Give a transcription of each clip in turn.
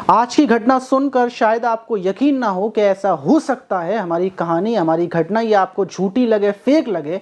आज की घटना सुनकर शायद आपको यकीन ना हो कि ऐसा हो सकता है। हमारी कहानी, हमारी घटना ये आपको झूठी लगे, फेक लगे,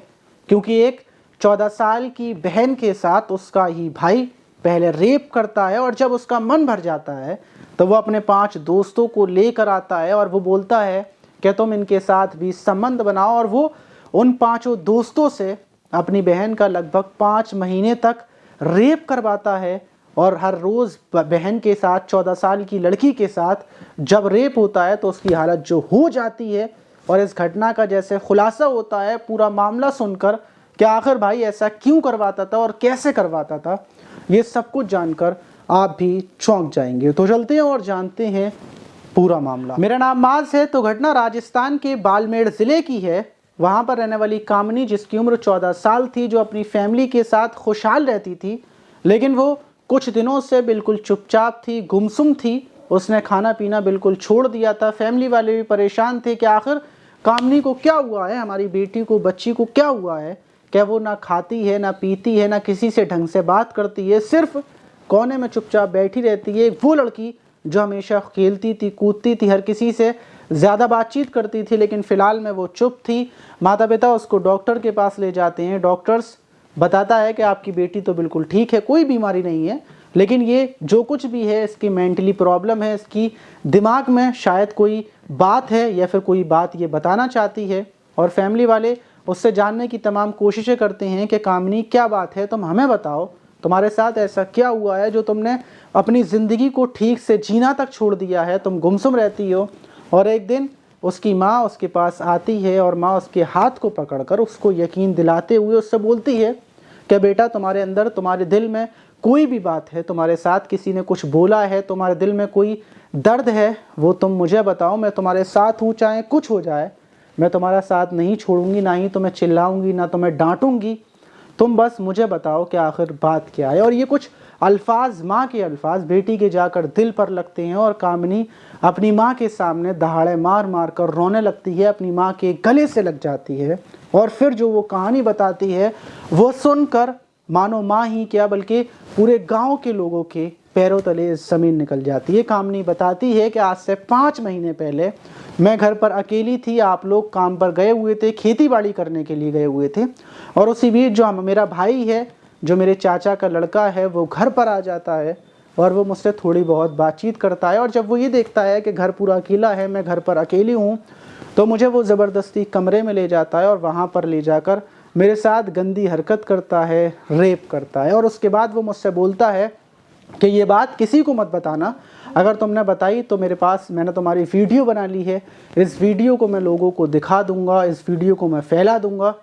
क्योंकि एक 14 साल की बहन के साथ उसका ही भाई पहले रेप करता है और जब उसका मन भर जाता है तो वो अपने 5 दोस्तों को लेकर आता है और वो बोलता है कि तुम इनके साथ भी संबंध बनाओ। और वो उन 5 दोस्तों से अपनी बहन का लगभग 5 महीने तक रेप करवाता है। और हर रोज़ बहन के साथ, 14 साल की लड़की के साथ जब रेप होता है तो उसकी हालत जो हो जाती है। और इस घटना का जैसे खुलासा होता है पूरा मामला सुनकर कि आखिर भाई ऐसा क्यों करवाता था और कैसे करवाता था, ये सब कुछ जानकर आप भी चौंक जाएंगे। तो चलते हैं और जानते हैं पूरा मामला। मेरा नाम माज है। तो घटना राजस्थान के बाड़मेर ज़िले की है। वहाँ पर रहने वाली कामनी, जिसकी उम्र 14 साल थी, जो अपनी फैमिली के साथ खुशहाल रहती थी, लेकिन वो कुछ दिनों से बिल्कुल चुपचाप थी, गुमसुम थी। उसने खाना पीना बिल्कुल छोड़ दिया था। फैमिली वाले भी परेशान थे कि आखिर कामनी को क्या हुआ है, हमारी बेटी को, बच्ची को क्या हुआ है। क्या वो ना खाती है, ना पीती है, ना किसी से ढंग से बात करती है, सिर्फ कोने में चुपचाप बैठी रहती है। वो लड़की जो हमेशा खेलती थी, कूदती थी, हर किसी से ज़्यादा बातचीत करती थी, लेकिन फ़िलहाल में वो चुप थी। माता पिता उसको डॉक्टर के पास ले जाते हैं। डॉक्टर्स बताता है कि आपकी बेटी तो बिल्कुल ठीक है, कोई बीमारी नहीं है, लेकिन ये जो कुछ भी है इसकी मेंटली प्रॉब्लम है, इसकी दिमाग में शायद कोई बात है या फिर कोई बात ये बताना चाहती है। और फैमिली वाले उससे जानने की तमाम कोशिशें करते हैं कि कामनी क्या बात है, तुम हमें बताओ, तुम्हारे साथ ऐसा क्या हुआ है जो तुमने अपनी ज़िंदगी को ठीक से जीना तक छोड़ दिया है, तुम गुमसुम रहती हो। और एक दिन उसकी माँ उसके पास आती है और माँ उसके हाथ को पकड़कर उसको यकीन दिलाते हुए उससे बोलती है कि बेटा, तुम्हारे अंदर, तुम्हारे दिल में कोई भी बात है, तुम्हारे साथ किसी ने कुछ बोला है, तुम्हारे दिल में कोई दर्द है, वो तुम मुझे बताओ, मैं तुम्हारे साथ हूँ, चाहे कुछ हो जाए, मैं तुम्हारा साथ नहीं छोड़ूंगी, ना ही तुम्हें चिल्लाऊंगी, ना तुम्हें डांटूंगी, तुम बस मुझे बताओ कि आखिर बात क्या है। और ये कुछ अल्फाज, माँ के अल्फाज बेटी के जाकर दिल पर लगते हैं और कामनी अपनी माँ के सामने दहाड़े मार मार कर रोने लगती है, अपनी माँ के गले से लग जाती है। और फिर जो वो कहानी बताती है वो सुनकर मानो माँ ही क्या बल्कि पूरे गांव के लोगों के पैरों तले ज़मीन निकल जाती है। कामनी बताती है कि आज से 5 महीने पहले मैं घर पर अकेली थी, आप लोग काम पर गए हुए थे, खेती बाड़ी करने के लिए गए हुए थे, और उसी बीच जो मेरा भाई है, जो मेरे चाचा का लड़का है, वो घर पर आ जाता है और वो मुझसे थोड़ी बहुत बातचीत करता है। और जब वो ये देखता है कि घर पूरा अकेला है, मैं घर पर अकेली हूँ, तो मुझे वो ज़बरदस्ती कमरे में ले जाता है और वहाँ पर ले जाकर मेरे साथ गंदी हरकत करता है, रेप करता है। और उसके बाद वो मुझसे बोलता है कि ये बात किसी को मत बताना, अगर तुमने बताई तो मेरे पास, मैंने तुम्हारी वीडियो बना ली है, इस वीडियो को मैं लोगों को दिखा दूंगा, इस वीडियो को मैं फैला दूंगा।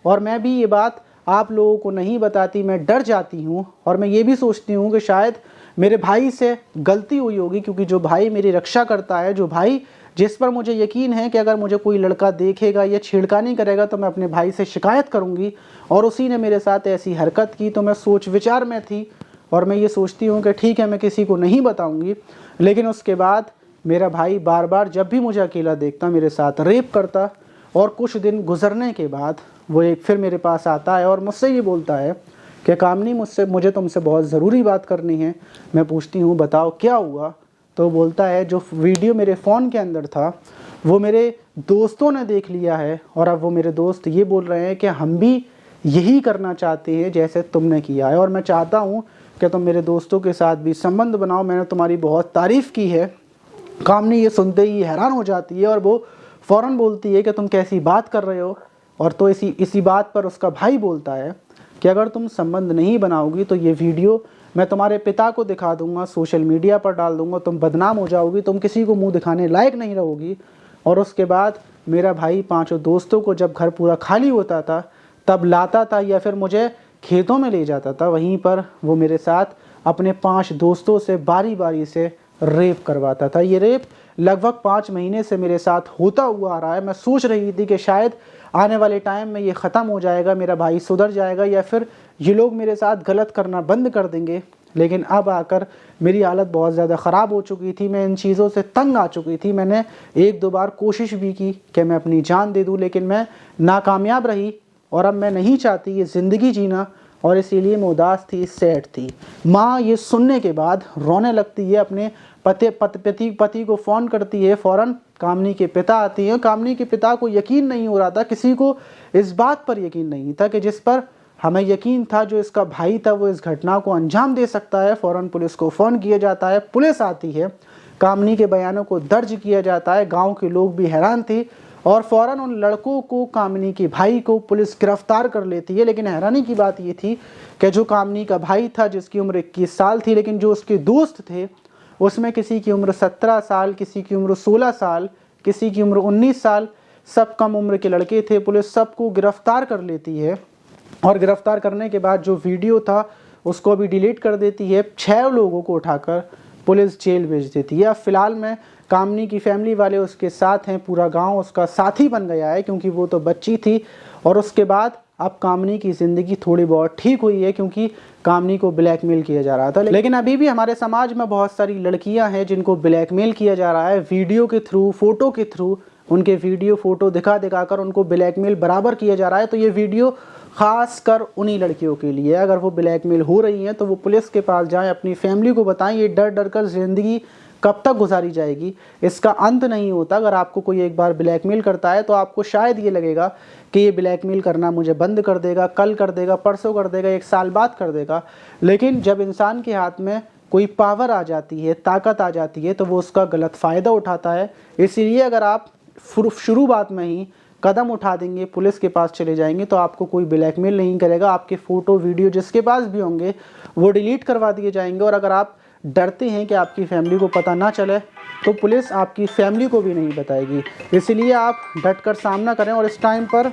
और मैं भी ये बात आप लोगों को नहीं बताती, मैं डर जाती हूँ और मैं ये भी सोचती हूँ कि शायद मेरे भाई से गलती हुई होगी, क्योंकि जो भाई मेरी रक्षा करता है, जो भाई जिस पर मुझे यकीन है कि अगर मुझे कोई लड़का देखेगा या छेड़खानी करेगा तो मैं अपने भाई से शिकायत करूंगी, और उसी ने मेरे साथ ऐसी हरकत की। तो मैं सोच विचार में थी और मैं ये सोचती हूँ कि ठीक है, मैं किसी को नहीं बताऊंगी। लेकिन उसके बाद मेरा भाई बार बार जब भी मुझे अकेला देखता मेरे साथ रेप करता। और कुछ दिन गुजरने के बाद वो एक फिर मेरे पास आता है और मुझसे ये बोलता है कि कामनी, मुझे तुमसे बहुत ज़रूरी बात करनी है। मैं पूछती हूँ बताओ क्या हुआ। तो बोलता है जो वीडियो मेरे फ़ोन के अंदर था वो मेरे दोस्तों ने देख लिया है, और अब वो मेरे दोस्त ये बोल रहे हैं कि हम भी यही करना चाहते हैं जैसे तुमने किया है, और मैं चाहता हूँ कि तुम मेरे दोस्तों के साथ भी संबंध बनाओ, मैंने तुम्हारी बहुत तारीफ़ की है। कामनी ये सुनते ही हैरान हो जाती है और वो फ़ौरन बोलती है कि तुम कैसी बात कर रहे हो। और तो इसी बात पर उसका भाई बोलता है कि अगर तुम संबंध नहीं बनाओगी तो ये वीडियो मैं तुम्हारे पिता को दिखा दूंगा, सोशल मीडिया पर डाल दूंगा, तुम बदनाम हो जाओगी, तुम किसी को मुंह दिखाने लायक नहीं रहोगी। और उसके बाद मेरा भाई 5 दोस्तों को जब घर पूरा खाली होता था तब लाता था या फिर मुझे खेतों में ले जाता था, वहीं पर वो मेरे साथ अपने 5 दोस्तों से बारी बारी से रेप करवाता था। ये रेप लगभग 5 महीने से मेरे साथ होता हुआ आ रहा है। मैं सोच रही थी कि शायद आने वाले टाइम में ये ख़त्म हो जाएगा, मेरा भाई सुधर जाएगा या फिर ये लोग मेरे साथ गलत करना बंद कर देंगे, लेकिन अब आकर मेरी हालत बहुत ज़्यादा ख़राब हो चुकी थी। मैं इन चीज़ों से तंग आ चुकी थी। मैंने 1-2 बार कोशिश भी की कि मैं अपनी जान दे दूं, लेकिन मैं नाकामयाब रही। और अब मैं नहीं चाहती ये ज़िंदगी जीना, और इसीलिए मैं उदास थी, सैड थी। माँ ये सुनने के बाद रोने लगती है, अपने पति को फ़ोन करती है, फ़ौरन कामनी के पिता आती हैं। कामनी के पिता को यकीन नहीं हो रहा था, किसी को इस बात पर यकीन नहीं था कि जिस पर हमें यकीन था, जो इसका भाई था वो इस घटना को अंजाम दे सकता है। फ़ौरन पुलिस को फ़ोन किया जाता है, पुलिस आती है, कामनी के बयानों को दर्ज किया जाता है। गांव के लोग भी हैरान थे और फ़ौरन उन लड़कों को, कामनी के भाई को पुलिस गिरफ्तार कर लेती है। लेकिन हैरानी की बात ये थी कि जो कामनी का भाई था, जिसकी उम्र 21 साल थी, लेकिन जो उसके दोस्त थे उसमें किसी की उम्र 17 साल, किसी की उम्र 16 साल, किसी की उम्र 19 साल, सब कम उम्र के लड़के थे। पुलिस सबको गिरफ्तार कर लेती है और गिरफ्तार करने के बाद जो वीडियो था उसको भी डिलीट कर देती है। 6 लोगों को उठाकर पुलिस जेल भेज देती है। अब फिलहाल में कामनी की फैमिली वाले उसके साथ हैं, पूरा गांव उसका साथी बन गया है, क्योंकि वो तो बच्ची थी। और उसके बाद अब कामनी की ज़िंदगी थोड़ी बहुत ठीक हुई है, क्योंकि कामनी को ब्लैकमेल किया जा रहा था। लेकिन अभी भी हमारे समाज में बहुत सारी लड़कियां हैं जिनको ब्लैकमेल किया जा रहा है, वीडियो के थ्रू, फ़ोटो के थ्रू। उनके वीडियो फ़ोटो दिखा कर उनको ब्लैकमेल बराबर किया जा रहा है। तो ये वीडियो ख़ास कर उन्हीं लड़कियों के लिए, अगर वो ब्लैकमेल हो रही हैं तो वो पुलिस के पास जाएं, अपनी फैमिली को बताएं। ये डर डर कर ज़िंदगी कब तक गुजारी जाएगी, इसका अंत नहीं होता। अगर आपको कोई एक बार ब्लैकमेल करता है तो आपको शायद ये लगेगा कि ये ब्लैकमेल करना मुझे बंद कर देगा, कल कर देगा, परसों कर देगा, 1 साल बाद कर देगा। लेकिन जब इंसान के हाथ में कोई पावर आ जाती है, ताकत आ जाती है, तो वो उसका गलत फ़ायदा उठाता है। इसीलिए अगर आप शुरुआत में ही कदम उठा देंगे, पुलिस के पास चले जाएंगे, तो आपको कोई ब्लैकमेल नहीं करेगा। आपके फ़ोटो वीडियो जिसके पास भी होंगे वो डिलीट करवा दिए जाएंगे। और अगर आप डरते हैं कि आपकी फैमिली को पता ना चले, तो पुलिस आपकी फैमिली को भी नहीं बताएगी। इसलिए आप डट कर सामना करें। और इस टाइम पर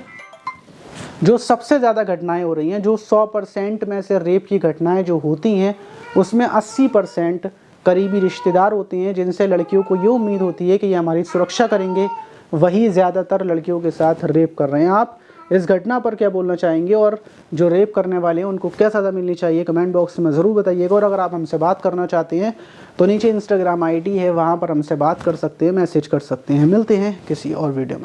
जो सबसे ज़्यादा घटनाएं हो रही हैं, जो 100% में से रेप की घटनाएं जो होती हैं, उसमें 80% करीबी रिश्तेदार होते हैं, जिनसे लड़कियों को ये उम्मीद होती है कि ये हमारी सुरक्षा करेंगे। वही ज़्यादातर लड़कियों के साथ रेप कर रहे हैं। आप इस घटना पर क्या बोलना चाहेंगे, और जो रेप करने वाले हैं उनको क्या सज़ा मिलनी चाहिए, कमेंट बॉक्स में ज़रूर बताइएगा। और अगर आप हमसे बात करना चाहते हैं तो नीचे इंस्टाग्राम आईडी है, वहाँ पर हमसे बात कर सकते हैं, मैसेज कर सकते हैं। मिलते हैं किसी और वीडियो में।